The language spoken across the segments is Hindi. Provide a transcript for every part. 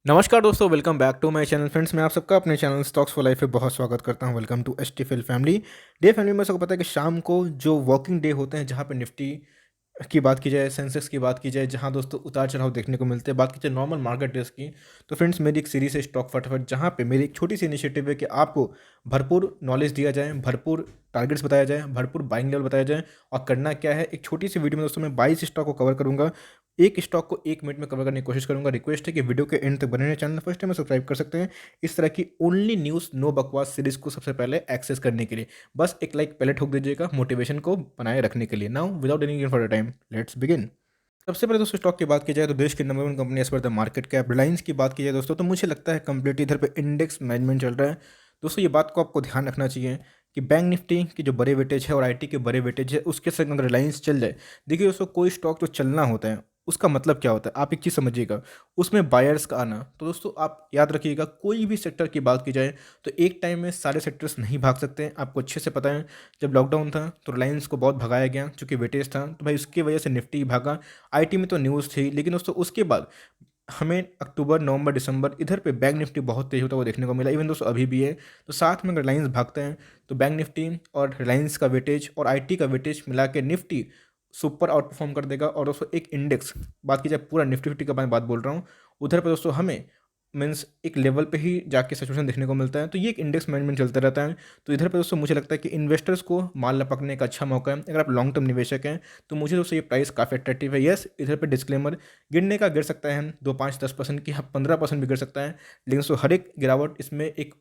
नमस्कार दोस्तों, welcome back to my channel. Friends, मैं आप सबका अपने चैनल स्टॉक्स फॉर लाइफ पे बहुत स्वागत करता हूं। वेलकम टू एसटीफिल फैमिली। डे फैमिली में सबको पता है कि शाम को जो वर्किंग डे होते हैं, जहां पे निफ्टी की बात की जाए, सेंसेक्स की बात की जाए, जहां दोस्तों उतार चढ़ाव देखने को मिलते हैं, बात की जाए नॉर्मल मार्केट डेज की, तो फ्रेंड्स मेरी एक सीरीज है स्टॉक फटाफट, जहां पे मेरी एक छोटी सी इनिशिएटिव है कि आपको भरपूर नॉलेज दिया जाए, भरपूर टारगेट्स बताया जाए, भरपूर बाइंग लेवल बताया जाए। और करना क्या है, एक छोटी सी वीडियो में दोस्तों मैं 22 स्टॉक को कवर करूंगा। एक स्टॉक को 1 मिनट में कवर करने की कोशिश करूंगा। रिक्वेस्ट है कि वीडियो के एंड तक बने रहें। चैनल फर्स्ट टाइम में सब्सक्राइब कर सकते हैं इस तरह की ओनली न्यूज़ नो बकवास सीरीज को सबसे पहले एक्सेस करने के लिए। बस एक लाइक पहले ठोक दीजिएगा मोटिवेशन को बनाए रखने के लिए। Now without any for time, let's begin. सबसे पहले दोस्तों स्टॉक की बात की जाए तो देश की number one company as per the market cap Reliance की बात की जाए दोस्तों, तो मुझे लगता है कंप्लीट इधर पे इंडेक्स मैनेजमेंट चल रहा है। दोस्तों ये बात को आपको ध्यान रखना चाहिए कि बैंक निफ्टी की जो बड़े वेटेज है और आईटी के बड़े वेटेज है, उसके संग अगर रिलायंस चल जाए, देखिए दोस्तों कोई स्टॉक जो चलना होता है उसका मतलब क्या होता है, आप एक चीज़ समझिएगा, उसमें बायर्स का आना। तो दोस्तों आप याद रखिएगा, कोई भी सेक्टर की बात की जाए तो एक टाइम में सारे सेक्टर्स नहीं भाग सकते हैं। आपको अच्छे से पता है, जब लॉकडाउन था तो रिलायंस को बहुत भगाया गया चूँकि वेटेज था, तो भाई उसकी वजह से निफ्टी भागा। आईटी में तो न्यूज़ थी, लेकिन दोस्तों उसके बाद हमें अक्टूबर, नवंबर, दिसंबर इधर पे बैंक निफ्टी बहुत तेज होता हुआ देखने को मिला। इवन दोस्तों अभी भी है। तो साथ में अगर रिलायंस भागते हैं तो बैंक निफ्टी और रिलायंस का वेटेज और आईटी का वेटेज मिला के निफ्टी सुपर आउट परफॉर्म कर देगा। और दोस्तों एक इंडेक्स बात की जाए, पूरा निफ्टी फिफ्टी का मैं बात बोल रहा हूँ, उधर पे दोस्तों हमें मीन्स एक लेवल पे ही जाके सिचुएशन देखने को मिलता है। तो ये एक इंडेक्स मैनेजमेंट चलता रहता है। तो इधर पे दोस्तों मुझे लगता है कि इन्वेस्टर्स को माल लपकने का अच्छा मौका है। अगर आप लॉन्ग टर्म निवेशक हैं तो मुझे दोस्तों ये प्राइस काफ़ी अट्रैक्टिव है। यस, इधर पे डिस्क्लेमर, गिरने का गिर सकता है 2, 5, 10% की, हाँ 15% भी गिर सकता है, लेकिन दोस्तों हर एक गिरावट इसमें एक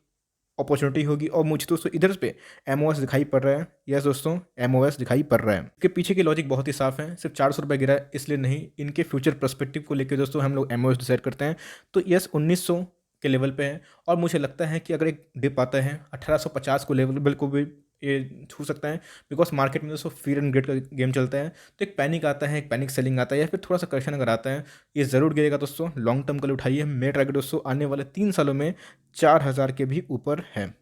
अपॉर्चुनिटी होगी। और मुझे दोस्तों इधर पे एमओएस दिखाई पड़ रहा है। यस दोस्तों, एमओएस दिखाई पड़ रहा है। इसके पीछे की लॉजिक बहुत ही साफ है। सिर्फ 400 रुपये गिरा है इसलिए नहीं, इनके फ्यूचर पर्सपेक्टिव को लेकर दोस्तों हम लोग एमओएस डिसाइड करते हैं। तो यस 1900 के लेवल पे है। और मुझे लगता है कि अगर एक डिप आता है 1850 को लेवल को भी ये छू सकता है। बिकॉज मार्केट में दोस्तों फीयर एंड ग्रेड का गेम चलता है। तो एक पैनिक आता है, एक पैनिक सेलिंग आता है, या फिर थोड़ा सा करेक्शन अगर आता है, ये ज़रूर गिरेगा दोस्तों। लॉन्ग टर्म के लिए उठाइए। मेरा टारगेट दोस्तों आने वाले 3 सालों में 4000 के भी ऊपर है।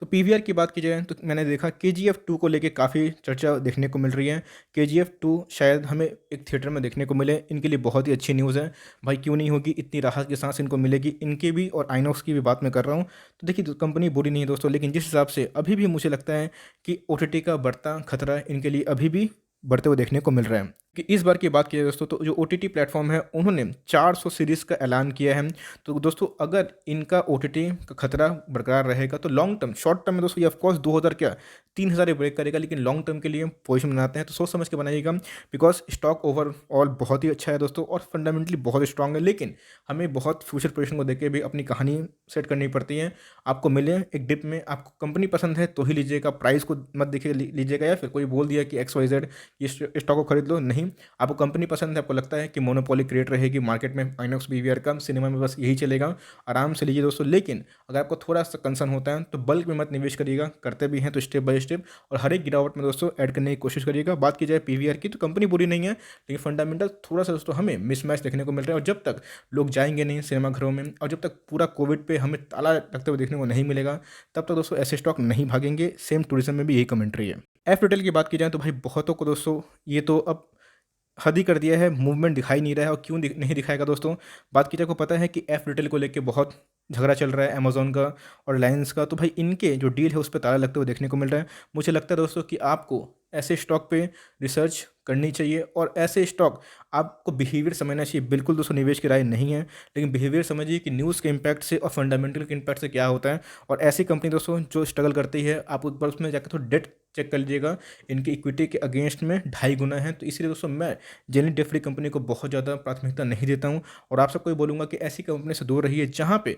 तो पीवीआर की बात की जाए तो मैंने देखा KGF 2 को लेके काफ़ी चर्चा देखने को मिल रही है। KGF 2 शायद हमें एक थिएटर में देखने को मिले, इनके लिए बहुत ही अच्छी न्यूज़ है। भाई क्यों नहीं होगी, इतनी राहत की सांस इनको मिलेगी। इनके भी और आइनॉक्स की भी बात मैं कर रहा हूँ। तो देखिए कंपनी बुरी नहीं है दोस्तों, लेकिन जिस हिसाब से अभी भी मुझे लगता है कि OTT का बढ़ता खतरा इनके लिए अभी भी बढ़ते हुए देखने को मिल रहा है। कि इस बार की बात की जाए दोस्तों, तो जो OTT प्लेटफॉर्म है उन्होंने 400 सीरीज़ का ऐलान किया है। तो दोस्तों अगर इनका OTT का खतरा बरकरार रहेगा तो लॉन्ग टर्म, शॉर्ट टर्म में दोस्तों ये ऑफकोर्स 2000 क्या 3000 ही ब्रेक करेगा, लेकिन लॉन्ग टर्म के लिए पोजीशन बनाते हैं तो सोच समझ के बनाइएगा। बिकॉज स्टॉक ओवरऑल बहुत ही अच्छा है दोस्तों और फंडामेंटली बहुत स्ट्रांग है। लेकिन हमें बहुत फ्यूचर पोजीशन को देख के भी अपनी कहानी सेट करनी पड़ती है। आपको मिले एक डिप में, आपको कंपनी पसंद है तो ही लीजिएगा, प्राइस को मत देखिए लीजिएगा। या फिर कोई बोल दिया कि XYZ ये स्टॉक को खरीद लो, नहीं। आपको कंपनी पसंद है, आपको लगता है कि मोनोपोली क्रिएट रहेगी मार्केट में, आइनॉक्स पीवीआर का, सिनेमा में बस यही चलेगा, आराम से लीजिए दोस्तों। लेकिन अगर आपको थोड़ा सा कंसर्न होता है तो बल्क में मत निवेश करिएगा। करते भी हैं तो स्टेप बाय स्टेप, और हर एक गिरावट में दोस्तों ऐड करने की कोशिश करिएगा। बात की जाए पीवीआर की तो कंपनी बुरी नहीं है, लेकिन फंडामेंटल थोड़ा सा दोस्तों हमें मिसमैच देखने को मिल रहा है। और जब तक लोग जाएंगे नहीं सिनेमा घरों में, और जब तक पूरा कोविड पे हमें ताला लगते हुए देखने को नहीं मिलेगा, तब तक दोस्तों ऐसे स्टॉक नहीं भागेंगे। सेम टूरिज्म में भी यही कमेंट्री है। एफ रिटेल की बात की जाए तो भाई बहुतों को दोस्तों ये तो अब हद ही कर दिया है, मूवमेंट दिखाई नहीं रहा है। और क्यों नहीं दिखाएगा दोस्तों, बात की जाए को पता है कि एफ रिटेल को लेके बहुत झगड़ा चल रहा है अमेजोन का और रिलायंस का। तो भाई इनके जो डील है उस पर ताला लगते हुए देखने को मिल रहा है। मुझे लगता है दोस्तों कि आपको ऐसे स्टॉक पे रिसर्च करनी चाहिए, और ऐसे स्टॉक आपको बिहेवियर समझना चाहिए। बिल्कुल दोस्तों निवेश की राय नहीं है, लेकिन बिहेवियर समझिए कि न्यूज़ के इम्पैक्ट से और फंडामेंटल के इम्पैक्ट से क्या होता है। और ऐसी कंपनी दोस्तों जो स्ट्रगल करती है, आप ऊपर उसमें जाकर थोड़ा डेट चेक कर लीजिएगा, इनकी इक्विटी के अगेंस्ट में 2.5 गुना है। तो इसीलिए दोस्तों मैं जेनरली डेट फ्री कंपनी को बहुत ज़्यादा प्राथमिकता नहीं देता हूँ। और आप सबको ये बोलूँगा कि ऐसी कंपनी से दूर रहिए जहाँ पे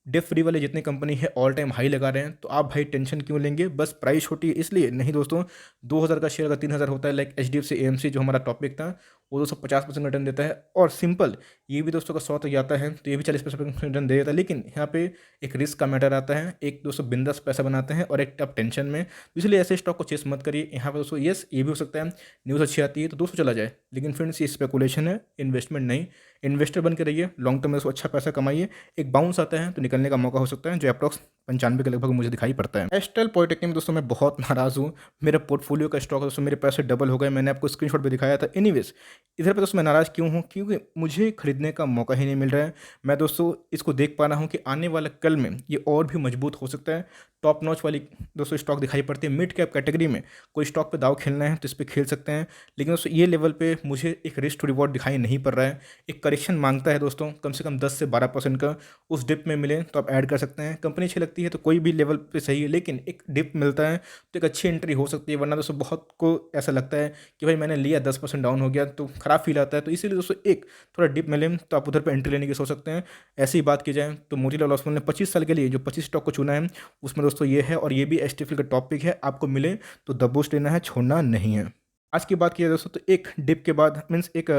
डेट फ्री वाले जितनी कंपनी है ऑल टाइम हाई लगा रहे हैं। तो आप भाई टेंशन क्यों लेंगे, बस प्राइस छोटी है इसलिए नहीं दोस्तों। 2000 का शेयर अगर 3000 होता है, लाइक HDFC AMC जो हमारा टॉपिक था, वो दोस्तों 50% रिटर्न देता है। और सिंपल ये भी दोस्तों का 100 तक जाता है तो ये भी 40% रिटर्न दे देता है। लेकिन यहाँ पे एक रिस्क का मैटर आता है, एक दोस्तों बिंदास पैसा बनाते हैं और एक आप टेंशन में। इसलिए ऐसे स्टॉक को चेस मत करिए। यहाँ पे दोस्तों यस ये भी हो सकता है न्यूज़ अच्छी आती है तो दोस्तों चला जाए, लेकिन फ्रेंड्स ये स्पेकुलेशन है, इन्वेस्टमेंट नहीं। इन्वेस्टर बन के रहिए, लॉन्ग टर्म में दोस्तों अच्छा पैसा कमाइए। एक बाउंस आता है तो निकलने का मौका हो सकता है जो अप्रॉक्स 95 के लगभग मुझे दिखाई पड़ता है। एस्ट्रल पॉलिटेक्निक में दोस्तों मैं बहुत नाराज़ हूँ। मेरा पोर्टफोलियो का स्टॉक दोस्तों मेरे पैसे डबल हो गए, मैंने आपको स्क्रीनशॉट पे दिखाया था। एनीवेज़ इधर पे दोस्तों मैं नाराज़ क्यों हूँ? क्योंकि मुझे खरीदने का मौका ही नहीं मिल रहा है। मैं दोस्तों इसको देख पा रहा हूँ कि आने वाला कल में ये और भी मजबूत हो सकता है। टॉप नॉच वाली दोस्तों स्टॉक दिखाई पड़ती है। मिड कैप कैटेगरी में कोई स्टॉक पे दाव खेलना है तो इस पे खेल सकते हैं, लेकिन दोस्तों ये लेवल पे मुझे एक रिस्क टू रिवॉर्ड दिखाई नहीं पड़ रहा है। एक करेक्शन मांगता है दोस्तों, कम से कम 10 से 12% का। उस डिप में मिले तो आप ऐड कर सकते हैं। कंपनी अच्छी लगती है तो कोई भी लेवल पे सही है, लेकिन एक डिप मिलता है तो एक अच्छी एंट्री हो सकती है। वरना दोस्तों बहुत को ऐसा लगता है कि भाई मैंने लिया 10% डाउन हो गया तो खराब फील आता है। तो इसीलिए दोस्तों एक थोड़ा डिप मिले तो आप उधर पर एंट्री लेने की सोच सकते हैं। ऐसी ही बात की जाए तो मोतीलाल ओसवाल ने 25 साल के लिए जो 25 स्टॉक को चुना है उसमें दोस्तों ये है, और ये भी एसटीएफएल का टॉपिक है। आपको मिले तो दबोच लेना है, छोड़ना नहीं है। आज की बात की जाए दोस्तों तो एक डिप के बाद मीन्स एक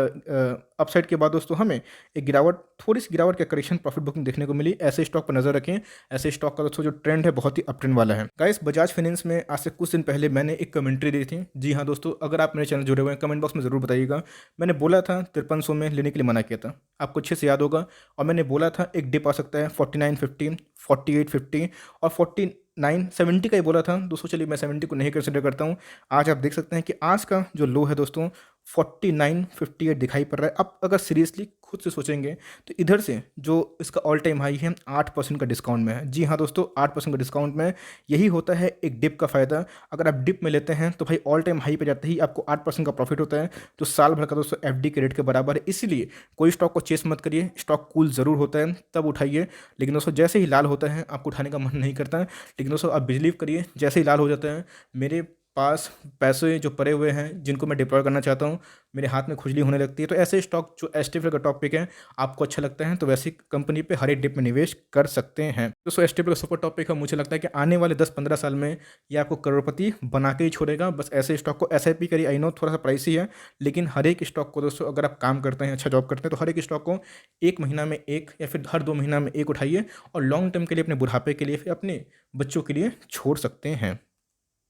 अपसाइड के बाद दोस्तों हमें एक गिरावट, थोड़ी सी गिरावट का करेक्शन प्रॉफिट बुकिंग देखने को मिली। ऐसे स्टॉक पर नजर रखें। ऐसे स्टॉक का दोस्तों जो ट्रेंड है बहुत ही अप ट्रेंड वाला है। गाइस बजाज फाइनेंस में आज से कुछ दिन पहले मैंने एक कमेंट्री दी थी। जी हाँ दोस्तों, अगर आप मेरे चैनल जुड़े हुए हैं कमेंट बॉक्स में जरूर बताइएगा। मैंने बोला था 5300 में लेने के लिए मना किया था, आपको अच्छे से याद होगा। और मैंने बोला था एक डिप आ सकता है 4950, 4850 और 4970 का ही बोला था दोस्तों। चलिए मैं 70 को नहीं कंसिडर करता हूँ। आज आप देख सकते हैं कि आज का जो लो है दोस्तों 4958 दिखाई पड़ रहा है। अब अगर सीरियसली खुद से सोचेंगे तो इधर से जो इसका ऑल टाइम हाई है 8% का डिस्काउंट में है। जी हाँ दोस्तों, 8% का डिस्काउंट में। यही होता है एक डिप का फ़ायदा। अगर आप डिप में लेते हैं तो भाई ऑल टाइम हाई पे जाते ही आपको 8% का प्रॉफिट होता है, जो साल भर का दोस्तों एफडी के रेट के बराबर है। इसीलिए कोई स्टॉक को चेस मत करिए। स्टॉक कूल ज़रूर होता है तब उठाइए, लेकिन दोस्तों जैसे ही लाल होता है आपको उठाने का मन नहीं करता है। लेकिन दोस्तों आप बिलीव करिए, जैसे ही लाल हो जाता है मेरे पास पैसे जो पड़े हुए हैं जिनको मैं डिप्लॉय करना चाहता हूँ, मेरे हाथ में खुजली होने लगती है। तो ऐसे स्टॉक जो एसटीएफएल का टॉपिक है आपको अच्छा लगता है तो वैसी कंपनी पे हर एक डिप में निवेश कर सकते हैं। दोस्तों एसटीएफएल का सुपर टॉपिक है, मुझे लगता है कि आने वाले 10-15 साल में ये आपको करोड़पति बना के ही छोड़ेगा। बस ऐसे स्टॉक को एसआईपी करिए। आई नो थोड़ा सा प्राइसी है, लेकिन हर एक स्टॉक को दोस्तों अगर आप काम करते हैं, अच्छा जॉब करते हैं, तो हर एक स्टॉक को एक महीना में एक या फिर हर 2 महीना में एक उठाइए और लॉन्ग टर्म के लिए, अपने बुढ़ापे के लिए, फिर अपने बच्चों के लिए छोड़ सकते हैं।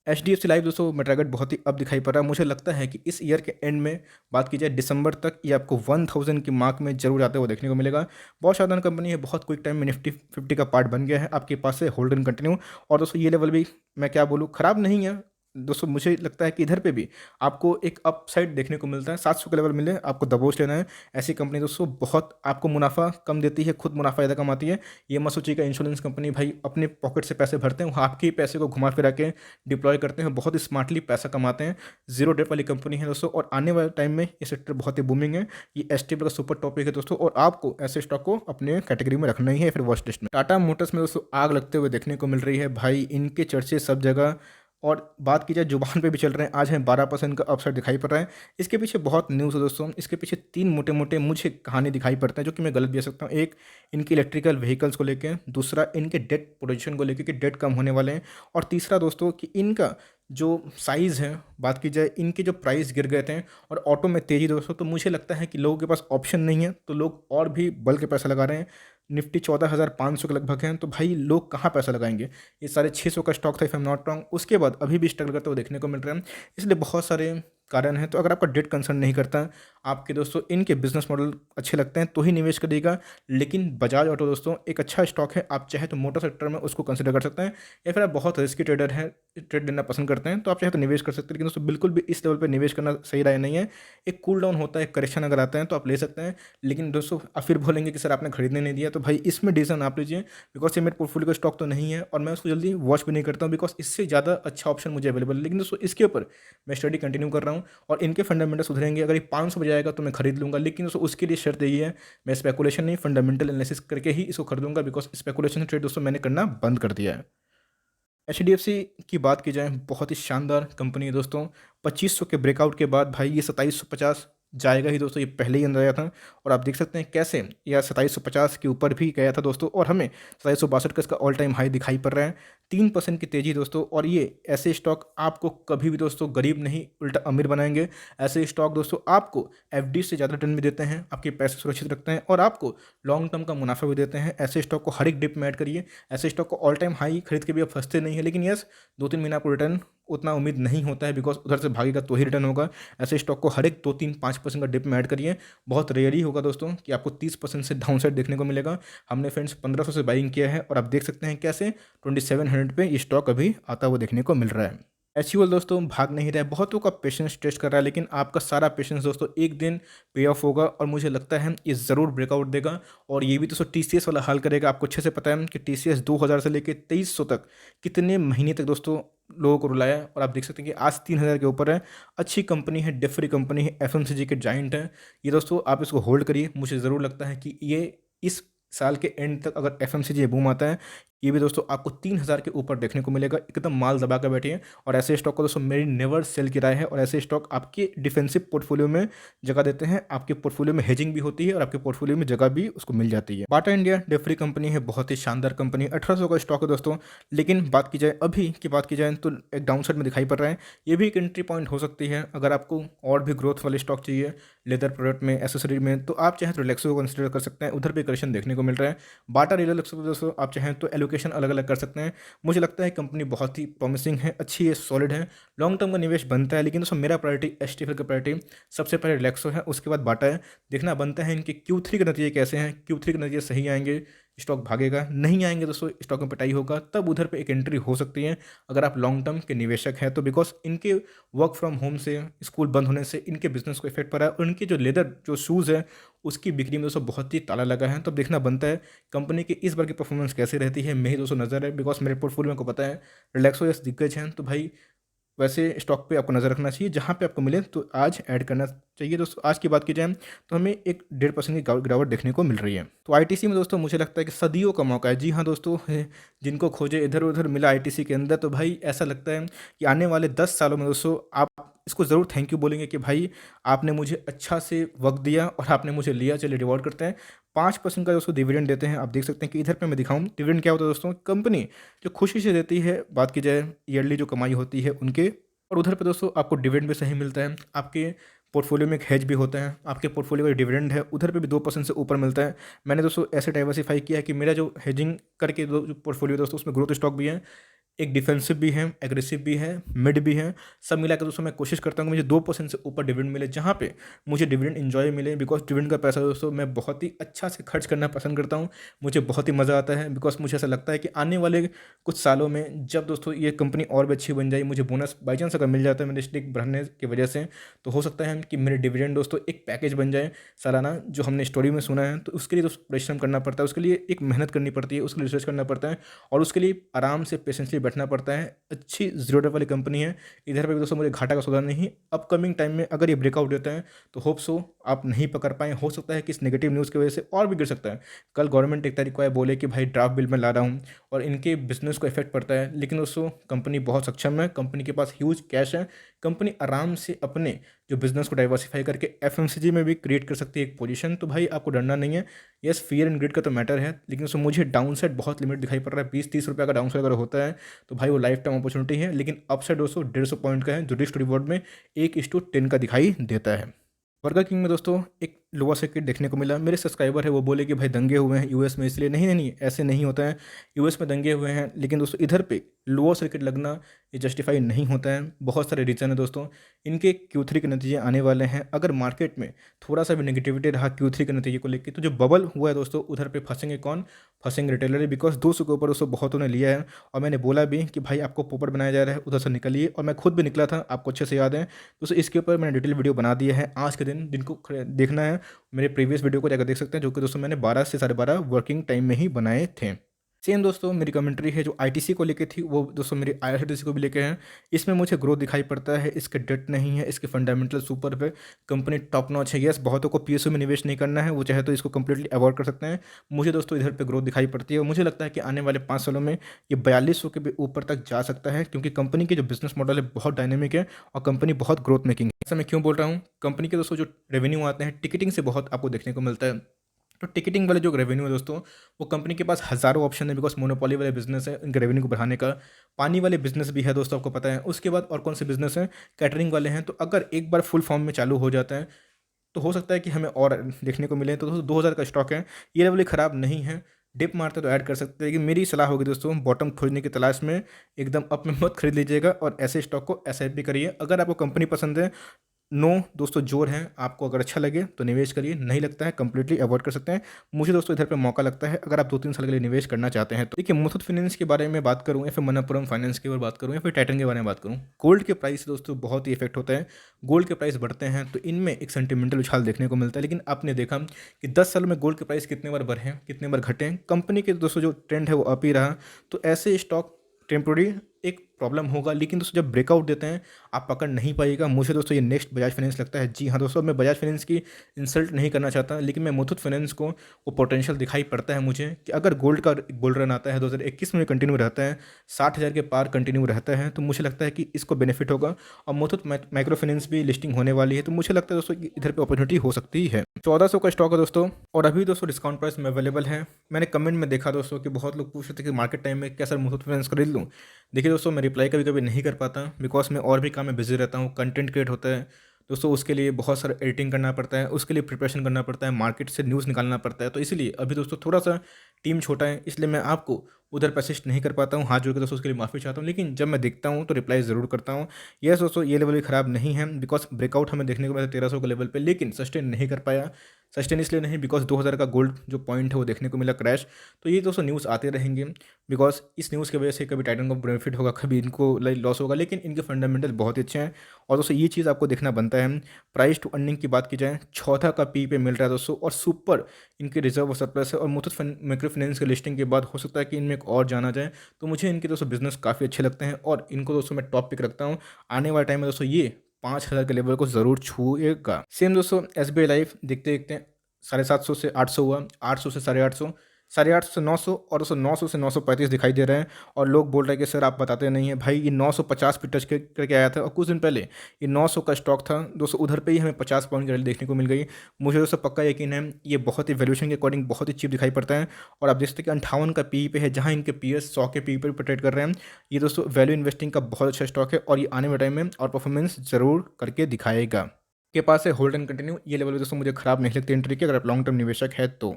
एचडीएफसी लाइफ दोस्तों में टारगेट बहुत ही अब दिखाई पड़ रहा है। मुझे लगता है कि इस ईयर के एंड में बात की जाए दिसंबर तक ये आपको 1000 की मार्क में जरूर आते हुए देखने को मिलेगा। बहुत साधारण कंपनी है, बहुत क्विक टाइम में निफ्टी 50 का पार्ट बन गया है। आपके पास से होल्ड एंड कंटिन्यू। और दोस्तों ये लेवल भी मैं क्या बोलूँ खराब नहीं है दोस्तों। मुझे लगता है कि इधर पे भी आपको एक अपसाइड देखने को मिलता है। 700 के लेवल मिले आपको दबोच लेना है। ऐसी कंपनी दोस्तों बहुत आपको मुनाफा कम देती है, खुद मुनाफा ज़्यादा कमाती है। ये मत सोचिएगा इंश्योरेंस कंपनी भाई अपने पॉकेट से पैसे भरते हैं, वो आपके ही पैसे को घुमा फिरा के डिप्लॉय करते हैं, बहुत ही स्मार्टली पैसा कमाते हैं। जीरो डेट वाली कंपनी है दोस्तों, और आने वाले टाइम में ये सेक्टर बहुत ही बूमिंग है। ये एसटीएफएल का सुपर टॉपिक है दोस्तों, और आपको ऐसे स्टॉक को अपने कैटेगरी में रखना ही है, फिर वॉच लिस्ट में। टाटा मोटर्स में दोस्तों आग लगते हुए देखने को मिल रही है भाई, इनके चर्चे सब जगह। और बात की जाए जुबान पे भी चल रहे हैं। आज हमें 12% का अपसाइड दिखाई पड़ रहा है। इसके पीछे बहुत न्यूज़ है दोस्तों। इसके पीछे 3 मोटे मोटे मुझे कहानी दिखाई पड़ते हैं, जो कि मैं गलत भी हो सकता हूँ। एक, इनकी इलेक्ट्रिकल व्हीकल्स को लेकर। दूसरा, इनके डेट पोजीशन को लेकर कि डेट कम होने वाले हैं। और तीसरा दोस्तों कि इनका जो साइज़ है, बात की जाए इनके जो प्राइस गिर गए थे और ऑटो में तेज़ी दोस्तों, तो मुझे लगता है कि लोगों के पास ऑप्शन नहीं है, तो लोग और भी बल के पैसा लगा रहे हैं। निफ्टी 14,500 के लगभग हैं, तो भाई लोग कहाँ पैसा लगाएंगे। ये साढ़े 600 का स्टॉक था if I am not wrong, उसके बाद अभी भी स्ट्रगल करते हुए देखने को मिल रहे हैं। इसलिए बहुत सारे कारण है। तो अगर आपका डेट कंसर्न नहीं करता, आपके दोस्तों इनके बिजनेस मॉडल अच्छे लगते हैं तो ही निवेश करिएगा। लेकिन बजाज ऑटो दोस्तों एक अच्छा स्टॉक है। आप चाहे तो मोटर सेक्टर में उसको कंसिडर कर सकते हैं, या फिर आप बहुत रिस्की ट्रेडर हैं, ट्रेड लेना पसंद करते हैं, तो आप चाहे तो निवेश कर सकते हैं। लेकिन दोस्तों बिल्कुल भी इस लेवल पर निवेश करना सही राय नहीं है। एक कूल डाउन होता है, एक करेक्शन अगर आता है तो आप ले सकते हैं। लेकिन दोस्तों आप फिर बोलेंगे कि सर आपने खरीदने नहीं दिया, तो भाई इसमें डिसीजन आप लीजिए। बिकॉज ये मेरे पोर्टफोलियो का स्टॉक तो नहीं है, और मैं उसको जल्दी वॉच भी नहीं करता हूँ, बिकॉज इससे ज़्यादा अच्छा ऑप्शन मुझे अवेलेबल है। लेकिन दोस्तों इसके ऊपर मैं स्टडी कंटिन्यू कर रहा हूँ, और इनके फंडामेंटल सुधरेंगे। अगर ये 500 बजे आएगा तो मैं खरीद लूँगा, लेकिन दोस्तों उसके लिए शर्त यही है, मैं स्पेकुलेशन नहीं, फंडामेंटल एनालिसिस करके ही इसको खरीदूंगा। बिकॉज स्पेकुलेशन ट्रेड दोस्तों मैंने करना बंद कर दिया है। एचडीएफसी की बात की जाए, बहुत ही शानदार कंपनी है दोस्तों। 2500 के ब्रेकआउट के बाद भाई ये 2750 जाएगा ही दोस्तों, ये पहले ही अंदर आया था। और आप देख सकते हैं कैसे यह 2750 के ऊपर भी गया था दोस्तों, और हमें 2762 का इसका ऑल टाइम हाई दिखाई पड़ रहा है। 3% की तेज़ी दोस्तों, और ये ऐसे स्टॉक आपको कभी भी दोस्तों गरीब नहीं उल्टा अमीर बनाएंगे। ऐसे स्टॉक दोस्तों आपको एफडी से ज़्यादा रिटर्न भी देते हैं, आपके पैसे सुरक्षित रखते हैं, और आपको लॉन्ग टर्म का मुनाफा भी देते हैं। ऐसे स्टॉक को हर एक डिप में ऐड करिए। ऐसे स्टॉक को ऑल टाइम हाई खरीद के भी आप फंसते नहीं है, लेकिन यस 2-3 महीने आपको रिटर्न उतना उम्मीद नहीं होता है, बिकॉज उधर से भागेगा तो ही रिटर्न होगा। ऐसे स्टॉक को हर एक 2-3-5% का डिप में ऐड करिए। बहुत रेयर ही होगा दोस्तों कि आपको 30% से डाउन साइड देखने को मिलेगा। हमने फ्रेंड्स 1500 से बाइंग किया है और आप देख सकते हैं कैसे 2700 पे ये स्टॉक अभी आता हुआ देखने को मिल रहा है। एचयूएल दोस्तों भाग नहीं रहा है, बहुतों का पेशेंस टेस्ट कर रहा है, लेकिन आपका सारा पेशेंस दोस्तों एक दिन पे ऑफ होगा और मुझे लगता है ये ज़रूर ब्रेकआउट देगा। और ये भी दोस्तों टीसीएस वाला हाल करेगा। आपको अच्छे से पता है कि टीसीएस 2000 से लेकर 2300 तक कितने महीने तक दोस्तों लोगों को रुलाया, और आप देख सकते हैं कि आज 3000 के ऊपर है। अच्छी कंपनी है, डिफ फ्री कंपनी है, एफएमसीजी के जाइंट है ये दोस्तों। आप इसको होल्ड करिए। मुझे ज़रूर लगता है कि ये इस साल के एंड तक अगर एफएमसीजी बूम आता है, ये भी दोस्तों आपको 3000 के ऊपर देखने को मिलेगा। एकदम माल दबा कर बैठिए। और ऐसे स्टॉक को दोस्तों मेरी नेवर सेल की राय है। और ऐसे स्टॉक आपके डिफेंसिव पोर्टफोलियो में जगह देते हैं, आपके पोर्टफोलियो में हेजिंग भी होती है और आपके पोर्टफोलियो में जगह भी उसको मिल जाती है। बाटा इंडिया डेफ्री कंपनी है, बहुत ही शानदार कंपनी, 1800 का स्टॉक है दोस्तों। लेकिन बात की जाए अभी की बात की जाए तो एक डाउन साइड में दिखाई पड़ रहा है। ये भी एक एंट्री पॉइंट हो सकती है। अगर आपको और भी ग्रोथ वाले स्टॉक चाहिए लेदर प्रोडक्ट में, एसेसरी में, तो आप चाहें तो रिलैक्सो को कंसिडर कर सकते हैं। उधर भी करेक्शन देखने को मिल रहा है। बाटा रिलैक्सो को दोस्तों आप चाहें तो एलोकेशन अलग अलग कर सकते हैं। मुझे लगता है कंपनी बहुत ही प्रॉमिसिंग है, अच्छी है, सॉलिड है, लॉन्ग टर्म का निवेश बनता है। लेकिन दोस्तों मेरा प्रायोरिटी एचटीएफएल का प्रायोरिटी सबसे पहले रिलैक्सो है, उसके बाद बाटा है। देखना बनता है इनके Q3 के नतीजे कैसे हैं। Q3 के नतीजे सही आएंगे स्टॉक भागेगा, नहीं आएंगे दोस्तों स्टॉक में पिटाई होगा, तब उधर पे एक एंट्री हो सकती है अगर आप लॉन्ग टर्म के निवेशक हैं तो। बिकॉज इनके वर्क फ्रॉम होम से, स्कूल बंद होने से इनके बिजनेस को इफेक्ट पड़ा है और इनके जो लेदर जो शूज़ है उसकी बिक्री में दोस्तों बहुत ही ताला लगा है। तब देखना बनता है कंपनी की इस बार की परफॉर्मेंस कैसे रहती है। मेरी दोस्तों नज़र है, बिकॉज मेरे पोर्टफोलियो को पता है रिलैक्सो यस दिग्गज हैं, तो भाई वैसे स्टॉक पे आपको नज़र रखना चाहिए। जहाँ पे आपको मिले तो आज ऐड करना चाहिए। दोस्तों आज की बात की जाए तो हमें एक 1.5% की गिरावट देखने को मिल रही है। तो आईटीसी में दोस्तों मुझे लगता है कि सदियों का मौका है। जी हाँ दोस्तों, जिनको खोजे इधर उधर मिला आईटीसी के अंदर, तो भाई ऐसा लगता है कि आने वाले 10 सालों में दोस्तों आप इसको ज़रूर थैंक यू बोलेंगे कि भाई आपने मुझे अच्छा से वक्त दिया और आपने मुझे लिया, चलिए रिवॉर्ड करते हैं। 5% का दोस्तों डिविडेंड देते हैं। आप देख सकते हैं कि इधर पे मैं दिखाऊं डिविडेंड क्या होता है दोस्तों। कंपनी जो खुशी से देती है, बात की जाए ईयरली जो कमाई होती है उनके, और उधर पे दोस्तों आपको डिविडेंड भी सही मिलता है। आपके पोर्टफोलियो में एक हेज भी होता है, आपके पोर्टफोलियो का डिविडेंड है उधर पे भी 2% से ऊपर मिलता है। मैंने दोस्तों ऐसे डाइवर्सिफाई किया है कि मेरा जो हेजिंग करके जो पोर्टफोलियो दोस्तों उसमें ग्रोथ स्टॉक भी है, एक डिफेंसिव भी है, एग्रेसिव भी है, मिड भी है। सब मिला कर दोस्तों मैं कोशिश करता हूँ कि मुझे 2% से ऊपर डिविडेंड मिले, जहाँ पे मुझे डिविडेंड इन्जॉय मिले। बिकॉज डिविडेंड का पैसा दोस्तों मैं बहुत ही अच्छा से खर्च करना पसंद करता हूँ। मुझे बहुत ही मज़ा आता है, बिकॉज मुझे ऐसा लगता है कि आने वाले कुछ सालों में जब दोस्तों ये कंपनी और भी अच्छी बन जाए, मुझे बोनस बाई चांस अगर मिल जाता है मेरे स्टेक बढ़ने की वजह से, तो हो सकता है कि मेरे डिविडेंड दोस्तों एक पैकेज बन जाए सालाना, जो हमने स्टोरी में सुना है। तो उसके लिए दोस्तों परिश्रम करना पड़ता है, उसके लिए एक मेहनत करनी पड़ती है, उसके लिए रिसर्च करना पड़ता है और उसके लिए आराम से पेशेंसली बैठना पड़ता है। अच्छी जीरो डेट वाली कंपनी है। इधर पे भी दोस्तों मुझे घाटा का सौदा नहीं। अपकमिंग टाइम में अगर ये ब्रेकआउट देता है तो होप सो आप नहीं पकड़ पाएँ। हो सकता है कि इस नेगेटिव न्यूज़ की वजह से और भी गिर सकता है। कल गवर्नमेंट एक तारीख को आए बोले कि भाई ड्राफ्ट बिल मैं ला रहा हूँ और इनके बिजनेस को इफेक्ट पड़ता है, लेकिन दोस्तों कंपनी बहुत सक्षम है, कंपनी के पास ह्यूज कैश है, कंपनी आराम से अपने जो बिजनेस को डाइवर्सिफाई करके एफएमसीजी में भी क्रिएट कर सकती है एक पोजीशन। तो भाई आपको डरना नहीं है। यस फियर एंड ग्रिड का तो मैटर है, लेकिन उसमें मुझे डाउन साइड बहुत लिमिट दिखाई पड़ रहा है। 20-30 रुपये का डाउन साइड अगर होता है तो भाई वो लाइफ टाइम अपॉर्चुनिटी है। लेकिन अपसाइड दोस्तों 150 पॉइंट का है, जो रिस्क रिवॉर्ड में 1:10 का दिखाई देता है। बर्गर किंग में दोस्तों एक लोअर सर्किट देखने को मिला। मेरे सब्सक्राइबर है वो बोले कि भाई दंगे हुए हैं यूएस में, इसलिए नहीं नहीं नहीं ऐसे नहीं होता है। यूएस में दंगे हुए हैं, लेकिन दोस्तों इधर पे लोअर सर्किट लगना ये जस्टिफाई नहीं होता है। बहुत सारे रीज़न है दोस्तों। इनके Q3 के नतीजे आने वाले हैं। अगर मार्केट में थोड़ा सा भी नेगेटिविटी रहा Q3 के नतीजे को लेकर, तो जो बबल हुआ है दोस्तों उधर पे फंसेंगे कौन? फंसेंगे रिटेलर, बिकॉज 200 के ऊपर दोस्तों बहुतों ने लिया है। और मैंने बोला भी कि भाई आपको पोपट बनाया जा रहा है, उधर से निकलिए, और मैं खुद भी निकला था, आपको अच्छे से याद है दोस्तों। इसके ऊपर मैंने डिटेल वीडियो बना दिया है आज के दिन। जिनको देखना है मेरे प्रीवियस वीडियो को जाकर देख सकते हैं, जो कि दोस्तों मैंने 12 से 12:30 वर्किंग टाइम में ही बनाए थे। सेम दोस्तों मेरी कमेंट्री है जो आईटीसी को लेके थी, वो दोस्तों मेरी आईआरसीटीसी को भी लेके हैं। इसमें मुझे ग्रोथ दिखाई पड़ता है, इसके डेट नहीं है, इसके फंडामेंटल सुपर पे कंपनी टॉप नॉच है। यस बहुतों को पीएसयू में निवेश नहीं करना है, वो चाहे तो इसको कंप्लीटली अवॉइड कर सकते हैं। मुझे दोस्तों इधर पे ग्रोथ दिखाई पड़ती है और मुझे लगता है कि आने वाले 5 सालों में ये 4200 के भी ऊपर तक जा सकता है, क्योंकि कंपनी के जो बिजनेस मॉडल है बहुत डायनेमिक है और कंपनी बहुत ग्रोथ मेकिंग है। ऐसा मैं क्यों बोल रहा हूँ? कंपनी के दोस्तों जो रेवेन्यू आते हैं टिकटिंग से बहुत आपको देखने को मिलता है। तो टिकटिंग वाले जो रेवेन्यू है दोस्तों, वो कंपनी के पास हज़ारों ऑप्शन है, बिकॉज मोनोपोली वाले बिजनेस है इनके रेवेन्यू को बढ़ाने का। पानी वाले बिजनेस भी है दोस्तों, आपको पता है। उसके बाद और कौन से बिजनेस हैं? कैटरिंग वाले हैं। तो अगर एक बार फुल फॉर्म में चालू हो जाता है तो हो सकता है कि हमें और देखने को मिले। तो दोस्तों 2000 का स्टॉक है, ये लेवल ख़राब नहीं है। डिप मारता है तो ऐड कर सकते हैं, लेकिन मेरी सलाह होगी दोस्तों बॉटम खोजने की तलाश में एकदम अप में मत खरीद लीजिएगा और ऐसे स्टॉक को एसआईपी करिए। अगर आपको कंपनी पसंद है, नो दोस्तों जोर है, आपको अगर अच्छा लगे तो निवेश करिए, नहीं लगता है कंप्लीटली अवॉइड कर सकते हैं। मुझे दोस्तों इधर पे मौका लगता है अगर आप 2-3 साल के लिए निवेश करना चाहते हैं तो। देखिए मुथूट फाइनेंस के बारे में बात करूँ या फिर मनप्पुरम फाइनेंस के बारे में बात करूँ या फिर टाइटन के बारे में बात करूँ, गोल्ड के प्राइस से दोस्तों बहुत ही इफेक्ट होता है। गोल्ड के प्राइस बढ़ते हैं तो इनमें एक सेंटिमेंटल उछाल देखने को मिलता है, लेकिन आपने देखा कि 10 साल में गोल्ड के प्राइस कितने बार बढ़े हैं, कितने बार घटे हैं। कंपनी के दोस्तों जो ट्रेंड है वो अप ही रहा, तो ऐसे स्टॉक टेम्पोररी एक प्रॉब्लम होगा, लेकिन दोस्तों जब ब्रेकआउट देते हैं आप पकड़ नहीं पाइएगा। मुझे दोस्तों ये नेक्स्ट बजाज फाइनेंस लगता है। जी हाँ दोस्तों, मैं बजाज फाइनेंस की इंसल्ट नहीं करना चाहता, लेकिन मैं मुथूट फाइनेंस को वो पोटेंशियल दिखाई पड़ता है मुझे कि अगर गोल्ड का गोल्ड रन आता है 2021 में कंटिन्यू रहता है, 60,000 के पार कंटिन्यू रहता है, तो मुझे लगता है कि इसको बेनिफिट होगा। और मुथूट माइक्रो फाइनेंस भी लिस्टिंग होने वाली है, तो मुझे लगता है दोस्तों कि इधर पर अपॉर्चुनिटी हो सकती है। 1400 का स्टॉक है दोस्तों, और अभी दोस्तों डिस्काउंट प्राइस में अवेलेबल है। मैंने कमेंट में देखा दोस्तों कि बहुत लोग पूछ रहे थे कि मार्केट टाइम में क्या सर मुथूट फाइनेंस खरीद लूँ। देखिए दोस्तों, मैं रिप्लाई कभी कभी नहीं कर पाता बिकॉज मैं और भी काम में बिजी रहता हूँ, कंटेंट क्रिएट होता है दोस्तों, उसके लिए बहुत सारा एडिटिंग करना पड़ता है, उसके लिए प्रिपरेशन करना पड़ता है, मार्केट से न्यूज़ निकालना पड़ता है। तो इसलिए अभी दोस्तों थोड़ा सा टीम छोटा है, इसलिए मैं आपको उधर पे असिस्ट नहीं कर पाता हूँ। हाथ जोड़ के दोस्तों उसके लिए माफ़ी चाहता हूँ, लेकिन जब मैं देखता हूँ तो रिप्लाई ज़रूर करता हूँ। यस दोस्तों, ये लेवल भी ख़राब नहीं है बिकॉज ब्रेकआउट हमें देखने को मिला 1300 के लेवल पे, लेकिन सस्टेन नहीं कर पाया। सस्टेन इसलिए नहीं बिकॉज 2000 का गोल्ड जो पॉइंट है वो देखने को मिला क्रैश। तो ये दोस्तों न्यूज़ आते रहेंगे बिकॉज इस न्यूज़ की वजह से कभी टाइटन को बेनिफिट होगा, कभी इनको लॉस होगा, लेकिन इनके फंडामेंटल बहुत ही अच्छे हैं। और दोस्तों ये चीज़ आपको देखना बनता है। प्राइस टू अर्निंग की बात की जाए, चौथा का पी पे मिल रहा है दोस्तों, और सुपर इनके रिजर्व और सरप्लस है। और मुथूट माइक्रो फाइनेंस के लिस्टिंग के बाद हो सकता है कि इनमें एक और जाना जाए। तो मुझे इनके दोस्तों बिजनेस काफ़ी अच्छे लगते हैं और इनको दोस्तों मैं टॉप पिक रखता हूँ। आने वाले टाइम में दोस्तों ये 5,000 के लेवल को ज़रूर छूएगा। सेम दोस्तों SBI लाइफ देखते देखते 750 से 800 हुआ, 800 से 850, 850 से 900, और दोस्तों 900 से 935 दिखाई दे रहे हैं। और लोग बोल रहे हैं कि सर आप बताते नहीं हैं भाई, ये 950 पे टच करके आया था और कुछ दिन पहले ये 900 का स्टॉक था दोस्तों, उधर पे ही हमें 50 पॉइंट की रैली देखने को मिल गई। मुझे दोस्तों पक्का यकीन है ये बहुत ही वैल्यूएशन के अकॉर्डिंग बहुत ही चीप दिखाई पड़ता है। और आप देख सकते हैं कि 58 का पी पे है, जहाँ इनके पीएस 100 के पी पे ट्रेड कर रहे हैं। ये दोस्तों वैल्यू इन्वेस्टिंग का बहुत अच्छा स्टॉक है और ये आने वाले टाइम में और परफॉर्मेंस जरूर करके दिखाएगा। के पास है होल्ड एंड कंटिन्यू, ये लेवल दोस्तों मुझे खराब नहीं लगती एंट्री की, अगर आप लॉन्ग टर्म निवेशक है तो।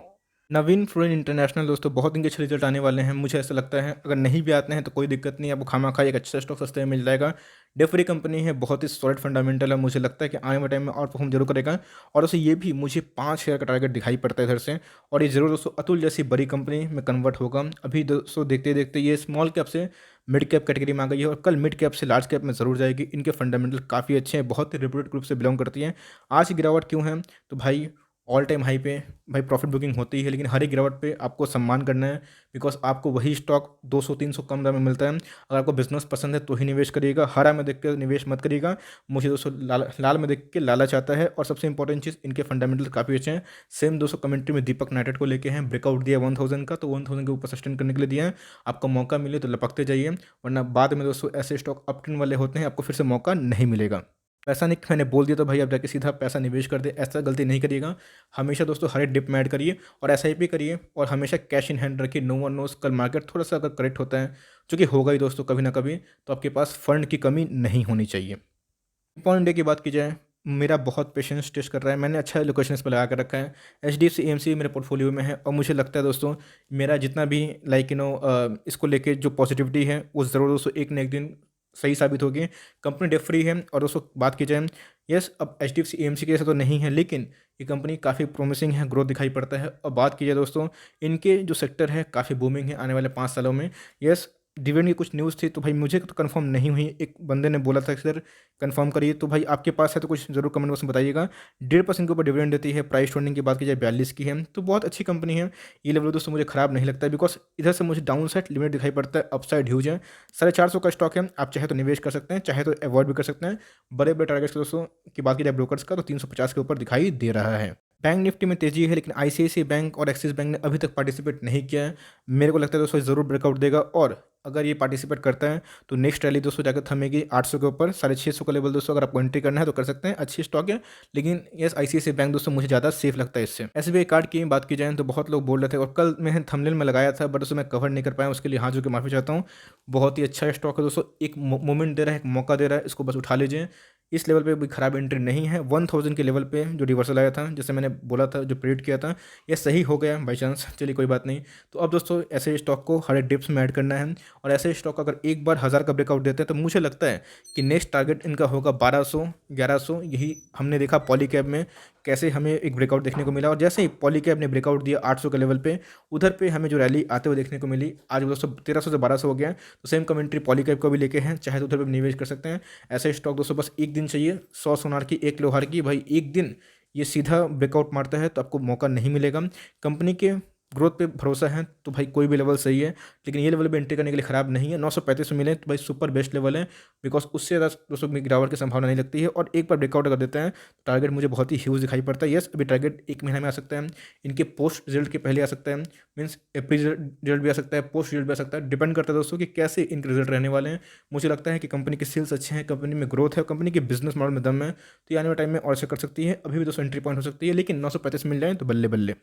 नवीन फ्लोरिन इंटरनेशनल दोस्तों बहुत इनके अच्छे रिजल्ट आने वाले हैं, मुझे ऐसा लगता है। अगर नहीं भी आते हैं तो कोई दिक्कत नहीं, आपको खामा खा एक अच्छा स्टॉक सस्ते में मिल जाएगा। डेफरी कंपनी है, बहुत ही सॉलिड फंडामेंटल है, मुझे लगता है कि आने वाले टाइम में और परफॉर्म जरूर करेगा। और दोस्तों ये भी मुझे 5 शेयर का टारगेट दिखाई पड़ता है इधर से, और ये जरूर दोस्तों अतुल जैसी बड़ी कंपनी में कन्वर्ट होगा। अभी दोस्तों देखते देखते ये स्मॉल कैप से मिड कैप कैटेगरी में आ गई है और कल मिड कैप से लार्ज कैप में ज़रूर जाएगी। इनके फंडामेंटल काफ़ी अच्छे हैं, बहुत ही रेप्यूटेड ग्रुप से बिलोंग करती हैं। आज की गिरावट क्यों है तो भाई ऑल टाइम हाई पे भाई प्रॉफिट बुकिंग होती है, लेकिन हर एक गिरावट पे आपको सम्मान करना है बिकॉज आपको वही स्टॉक 200-300 कम दाम में मिलता है। अगर आपको बिजनेस पसंद है तो ही निवेश करिएगा, हरा में देख कर निवेश मत करिएगा। मुझे दोस्तों लाल में देख के लालच आता है। और सबसे इंपॉर्टेंट चीज़, इनके फंडामेंटल काफ़ी अच्छे हैं। सेम दोस्तों कमेंट्री में दीपक नाइटेड को लेके हैं, ब्रेकआउट दिया 1000 का, तो 1000 के ऊपर सस्टेन करने के लिए दिया है। आपको मौका मिले तो लपकते जाइए, वरना बाद में दोस्तों ऐसे स्टॉक अप ट्रेंड वाले होते हैं, आपको फिर से मौका नहीं मिलेगा। पैसा नहीं, मैंने बोल दिया तो भाई आप जाके सीधा पैसा निवेश कर दे, ऐसा गलती नहीं करिएगा। हमेशा दोस्तों हर एक डिप में ऐड करिए और एसआईपी करिए, और हमेशा कैश इन हैंड रखिए। नो वन नोस कल मार्केट थोड़ा सा अगर करेक्ट होता है, जो कि होगा ही दोस्तों कभी ना कभी, तो आपके पास फंड की कमी नहीं होनी चाहिए। इंपॉर्टेंट डे की बात की जाए, मेरा बहुत पेशेंस टेस्ट कर रहा है, मैंने अच्छा लोकेशन इस पर लगा कर रखा है। HDFC AMC मेरे पोर्टफोलियो में है, और मुझे लगता है दोस्तों मेरा जितना भी इसको लेके जो पॉजिटिविटी है वो ज़रूर दोस्तों एक न एक दिन सही साबित होगी। कंपनी डेट फ्री है, और दोस्तों बात की जाए, यस अब HDFC AMC के जैसा तो नहीं है, लेकिन ये कंपनी काफ़ी प्रोमिसिंग है, ग्रोथ दिखाई पड़ता है। और बात की जाए दोस्तों, इनके जो सेक्टर है काफ़ी बूमिंग है आने वाले 5 सालों में। यस डिविडेंड की कुछ न्यूज़ थी तो भाई मुझे तो कंफर्म नहीं हुई, एक बंदे ने बोला था कि सर कंफर्म करिए, तो भाई आपके पास है तो कुछ ज़रूर कमेंट बॉक्स में बताइएगा। 1.5% के ऊपर डिविडेंड देती है। प्राइस टर्निंग की बात की जाए 42 की है, तो बहुत अच्छी कंपनी है। ये लेवल दोस्तों मुझे खराब नहीं लगता है बिकॉज इधर से मुझे डाउन साइड लिमिट दिखाई पड़ता है, अपसाइड ह्यूज है। 450 का स्टॉक है, आप चाहे तो निवेश कर सकते हैं, चाहे तो अवॉइड भी कर सकते हैं। बड़े बड़े टारगेट्स दोस्तों की बात की जाए ब्रोकर्स का, तो 350 के ऊपर दिखाई दे रहा है। बैंक निफ्टी में तेजी है, लेकिन ICICI बैंक और एक्सिस बैंक ने अभी तक पार्टिसिपेट नहीं किया है। मेरे को लगता है दोस्तों ज़रूर ब्रेकआउट देगा, और अगर ये पार्टिसिपेट करता है तो नेक्स्ट रैली दोस्तों जाकर थमेगी 800 के ऊपर। 650 का लेवल दोस्तों अगर आपको एंट्री करना है तो कर सकते हैं, अच्छी स्टॉक है। लेकिन यस ICICI बैंक दोस्तों मुझे ज़्यादा सेफ लगता है इससे। SBI कार्ड की बात की जाए तो बहुत लोग बोल रहे थे, और कल मैं थंबनेल में लगाया था बट उसे मैं कवर नहीं कर पाया, उसके लिए हाथ जोड़ के माफ़ी चाहता हूँ। बहुत ही अच्छा स्टॉक है दोस्तों, एक मोमेंट दे रहा है, एक मौका दे रहा है, इसको बस उठा लीजिए। इस लेवल पे भी खराब एंट्री नहीं है। 1000 के लेवल पे जो रिवर्सल आया था, जैसे मैंने बोला था, जो प्रेडिक्ट किया था, ये सही हो गया बाई चांस। चलिए कोई बात नहीं। तो अब दोस्तों ऐसे स्टॉक को हर एक डिप्स में ऐड करना है, और ऐसे स्टॉक अगर एक बार 1000 का ब्रेकआउट देते हैं तो मुझे लगता है कि नेक्स्ट टारगेट इनका होगा 1200 1100। यही हमने देखा पॉलीकैब में कैसे हमें एक ब्रेकआउट देखने को मिला, और जैसे ही पॉलीकैब ने ब्रेकआउट दिया 800 के लेवल पे, उधर पे हमें जो रैली आते हुए देखने को मिली। आज दोस्तों 1300 से 1200 हो गया है, तो सेम कमेंट्री पॉलीकैब को भी लेके हैं, चाहे तो उधर पे निवेश कर सकते हैं। ऐसे स्टॉक दोस्तों बस एक दिन चाहिए, 100 सोनार की 1 लोहार की, भाई एक दिन ये सीधा ब्रेकआउट मारता है तो आपको मौका नहीं मिलेगा। कंपनी के ग्रोथ पे भरोसा है तो भाई कोई भी लेवल सही है, लेकिन ये लेवल भी एंट्री करने के लिए ख़राब नहीं है। 935 में मिले तो भाई सुपर बेस्ट लेवल है, बिकॉज उससे ज़्यादा दोस्तों में गिरावट की संभावना नहीं लगती है। और एक बार ब्रेकआउट कर देते हैं तो टारगेट मुझे बहुत ही ह्यूज दिखाई पड़ता है। यस, अभी टारगेट 1 महीना में आ सकता है, इनके पोस्ट रिजल्ट के पहले आ सकता है, मीन्स अप्रैल रिजल्ट भी आ सकता है, पोस्ट रिजल्ट भी आ सकता है। डिपेंड करता है दोस्तों कि कैसे इनके रिजल्ट रहने वाले हैं। मुझे लगता है कि कंपनी के सेल्स अच्छे हैं, कंपनी में ग्रोथ है, कंपनी के बिजनेस मॉडल में दम है, तो ये आने वाले टाइम में और से कर सकती है। अभी भी दोस्तों एंट्री पॉइंट हो सकती है, लेकिन 935 मिल जाए तो बल्ले बल्ले।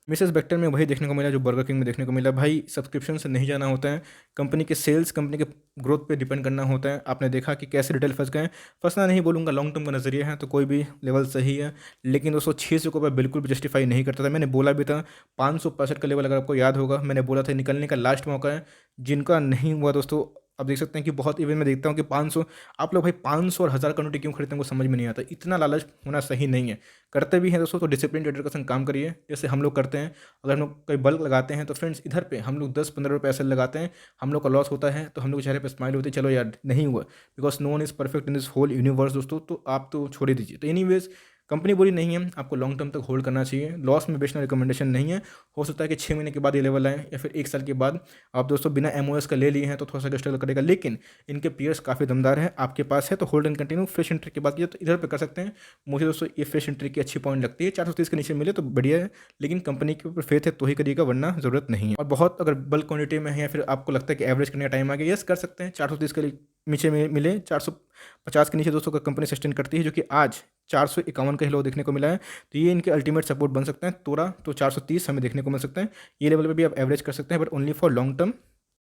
मिसेस बेक्टर में वही देखने को मिला जो बर्गर किंग में देखने को मिला। भाई सब्सक्रिप्शन से नहीं जाना होता है, कंपनी के सेल्स, कंपनी के ग्रोथ पे डिपेंड करना होता है। आपने देखा कि कैसे रिटेल फंस गए। फंसना नहीं बोलूँगा, लॉन्ग टर्म का नजरिया है तो कोई भी लेवल सही है, लेकिन दोस्तों 600 को मैं बिल्कुल भी जस्टिफाई नहीं करता था। मैंने बोला भी था 565 का लेवल, अगर आपको याद होगा, मैंने बोला था निकलने का लास्ट मौका है। जिनका नहीं हुआ दोस्तों, अब देख सकते हैं कि बहुत इवेंट में देखता हूँ कि 500, आप लोग भाई 500 और 1000 का नोट क्यों खरीदते हैं, वो समझ में नहीं आता। इतना लालच होना सही नहीं है। करते भी हैं दोस्तों तो डिसिप्लिन ट्रेडर का संग काम करिए, जैसे हम लोग करते हैं। अगर हम लोग कोई बल्क लगाते हैं तो फ्रेंड्स इधर पे हम लोग 10-15 रुपये ऐसे लगाते हैं, हम लोग का लॉस होता है तो हम लोग के चेहरे पे स्माइल होती है, चलो यार नहीं हुआ, because no one is perfect in this whole universe दोस्तों। तो आप तो छोड़ ही दीजिए। तो एनीवेज, कंपनी बुरी नहीं है, आपको लॉन्ग टर्म तक होल्ड करना चाहिए। लॉस में बेचना रिकमेंडेशन नहीं है। हो सकता है कि 6 महीने के बाद ये लेवल आए, या फिर 1 साल के बाद। आप दोस्तों बिना एमओएस का ले लिए हैं तो थोड़ा सा स्ट्रगल करेगा, लेकिन इनके पीयर्स काफ़ी दमदार है, आपके पास है तो hold and continue. Fresh entry की बात की तो इधर पे कर सकते हैं। मुझे दोस्तों ये फ्रेश एंट्री की अच्छी पॉइंट लगती है। 430 के नीचे मिले तो बढ़िया है, लेकिन कंपनी के ऊपर फेथ है तो ही करिएगा, वरना जरूरत नहीं है। और बहुत अगर बल्क क्वांटिटी में है, या फिर आपको लगता है कि एवरेज करने का टाइम आ गया, यस कर सकते हैं। 430 के नीचे मिले, 450 के नीचे दोस्तों का कंपनी सस्टेन करती है, जो कि आज 451 का ही लो देखने को मिला है। तो ये इनके अल्टीमेट सपोर्ट बन सकते हैं। तोड़ा तो 430 हमें देखने को मिल सकता है। ये लेवल पे भी आप एवरेज कर सकते हैं, but only for long term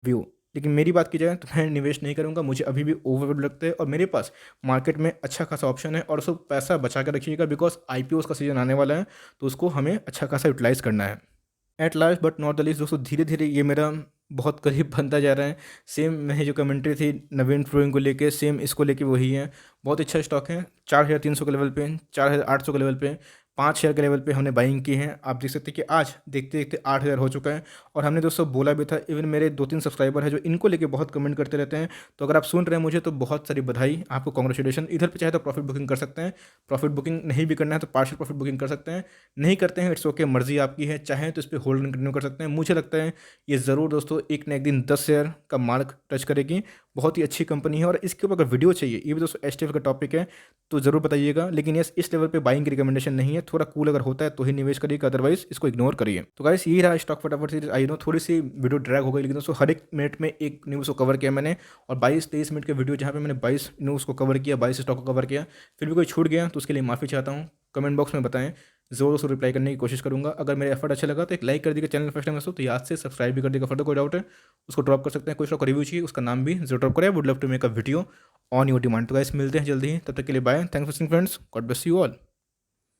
view. लेकिन मेरी बात की जाए तो मैं निवेश नहीं करूंगा, मुझे अभी भी ओवरवेल्ड लगता है, और मेरे पास मार्केट में अच्छा खासा ऑप्शन है। और उसको पैसा बचा कर रखिएगा, बिकॉज आईपीओ का सीजन आने वाला है, तो उसको हमें अच्छा खासा यूटिलाइज करना है। At last but not the least दोस्तों, धीरे धीरे ये मेरा बहुत करीब बनता जा रहा है। सेम मैंने जो कमेंट्री थी नवीन फ्लोइंग को लेके, सेम इसको लेके वही है। बहुत अच्छा स्टॉक है। 4300 के लेवल पे, 4800 के लेवल पे, 5000 के लेवल पे हमने बाइंग की है। आप देख सकते हैं कि आज देखते देखते 8000 हो चुका है। और हमने दोस्तों बोला भी था, इवन मेरे 2-3 सब्सक्राइबर है जो इनको लेके बहुत कमेंट करते रहते हैं। तो अगर आप सुन रहे हैं मुझे तो बहुत सारी बधाई आपको, कॉन्ग्रेचुलेशन। इधर पे चाहे तो प्रॉफिट बुकिंग कर सकते हैं, प्रॉफिट बुकिंग नहीं भी करना है तो पार्शियल प्रॉफिट बुकिंग कर सकते हैं। नहीं करते हैं इट्स ओके, मर्जी आपकी है। चाहें तो इस पर होल्ड कंटिन्यू कर सकते हैं। मुझे लगता है ये ज़रूर दोस्तों एक ना एक दिन 10 शेयर का मार्क टच करेगी। बहुत ही अच्छी कंपनी है, और इसके ऊपर अगर वीडियो चाहिए, ये भी दोस्तों एसटीएफ का टॉपिक है, तो ज़रूर बताइएगा। लेकिन यस, इस लेवल पे बाइंग की रिकमेंडेशन नहीं है। थोड़ा कूल अगर होता है तो ही निवेश करिएगा, अदरवाइज इसको इग्नोर करिए। तो गाइस यही रहा स्टॉक फटाफट सीरीज। आई नो थोड़ी सी वीडियो ड्रैग हो गई, लेकिन दोस्तों हर एक मिनट में एक न्यूज़ को कवर किया मैंने। और 22-23 मिनट के वीडियो जहाँ पे मैंने 22 न्यूज़ को कवर किया, 22 स्टॉक को कवर किया, फिर भी कोई छूट गया तो उसके लिए माफ़ी चाहता हूँ। कमेंट बॉक्स में बताएं, ज़रूर से रिप्लाई करने की कोशिश करूंगा। अगर मेरा एफर्ट अच्छा लगा तो एक लाइक कर दीजिएगा, चैनल फर्स्ट टाइम हो तो याद से सब्सक्राइब भी कर दीजिएगा। फर्दर कोई डाउट है उसको ड्रॉप कर सकते हैं। कोई स्टॉक रिव्यू चाहिए उसका नाम भी जरूर ड्रॉप करें। Would love to make a video on your demand. तो गाइस मिलते हैं जल्दी ही, तब तक के लिए bye. Thanks for watching friends, God bless you all.